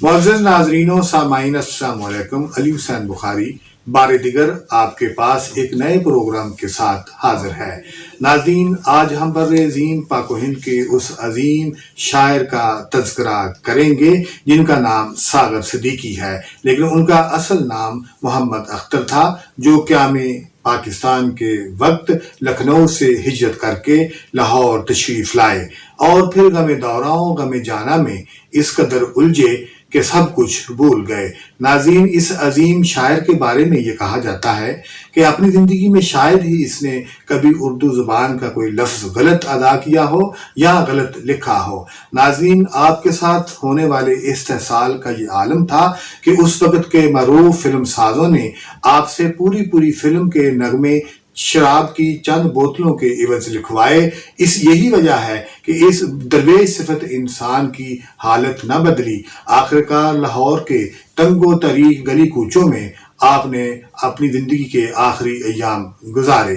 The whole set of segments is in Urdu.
معزز ناظرین و سامعین السلام علیکم، علی حسین بخاری بار دیگر آپ کے پاس ایک نئے پروگرام کے ساتھ حاضر ہے۔ ناظرین، آج ہم بر عظیم پاک و ہند کے اس عظیم شاعر کا تذکرہ کریں گے جن کا نام ساغر صدیقی ہے، لیکن ان کا اصل نام محمد اختر تھا، جو قیام پاکستان کے وقت لکھنؤ سے ہجرت کر کے لاہور تشریف لائے اور پھر غم دوراں غم جانا میں اس قدر الجھے کہ سب کچھ بھول گئے۔ ناظرین، اس عظیم شاعر کے بارے میں یہ کہا جاتا ہے کہ اپنی زندگی میں شاید ہی اس نے کبھی اردو زبان کا کوئی لفظ غلط ادا کیا ہو یا غلط لکھا ہو۔ ناظرین، آپ کے ساتھ ہونے والے استحصال کا یہ عالم تھا کہ اس وقت کے معروف فلم سازوں نے آپ سے پوری فلم کے نغمے شراب کی چند بوتلوں کے عوض لکھوائے۔ یہی وجہ ہے کہ اس درویش صفت انسان کی حالت نہ بدلی۔ آخرکار لاہور کے تنگ و تاریک گلی کوچوں میں آپ نے اپنی زندگی کے آخری ایام گزارے۔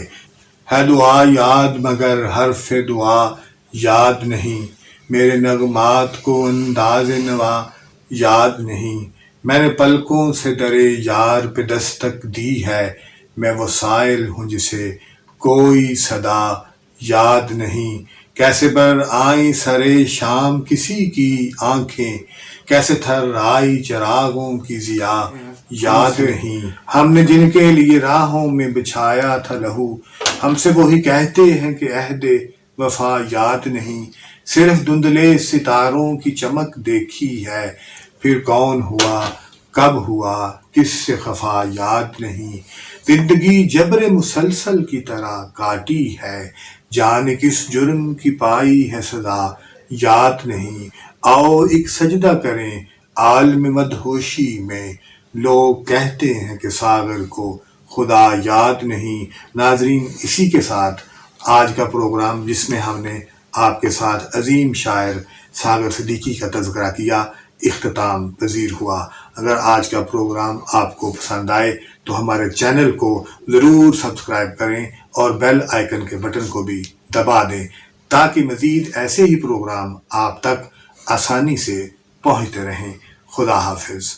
ہے دعا یاد مگر حرف دعا یاد نہیں، میرے نغمات کو انداز نوا یاد نہیں، میں نے پلکوں سے درے یار پہ دستک دی ہے، میں وہ سائل ہوں جسے کوئی صدا یاد نہیں، کیسے بر آئیں سرے شام کسی کی آنکھیں، کیسے تھر آئی چراغوں کی ضیا یاد نہیں، ہم نے جن کے لیے راہوں میں بچھایا تھا لہو، ہم سے وہی کہتے ہیں کہ عہد وفا یاد نہیں، صرف دھندلے ستاروں کی چمک دیکھی ہے، پھر کون ہوا کب ہوا کس سے خفا یاد نہیں، زندگی جبر مسلسل کی طرح کاٹی ہے، جانے کس جرم کی پائی ہے سزا یاد نہیں، آؤ ایک سجدہ کریں عالم مدہوشی میں، لوگ کہتے ہیں کہ ساغر کو خدا یاد نہیں۔ ناظرین، اسی کے ساتھ آج کا پروگرام جس میں ہم نے آپ کے ساتھ عظیم شاعر ساغر صدیقی کا تذکرہ کیا اختتام پذیر ہوا۔ اگر آج کا پروگرام آپ کو پسند آئے تو ہمارے چینل کو ضرور سبسکرائب کریں اور بیل آئیکن کے بٹن کو بھی دبا دیں تاکہ مزید ایسے ہی پروگرام آپ تک آسانی سے پہنچتے رہیں۔ خدا حافظ۔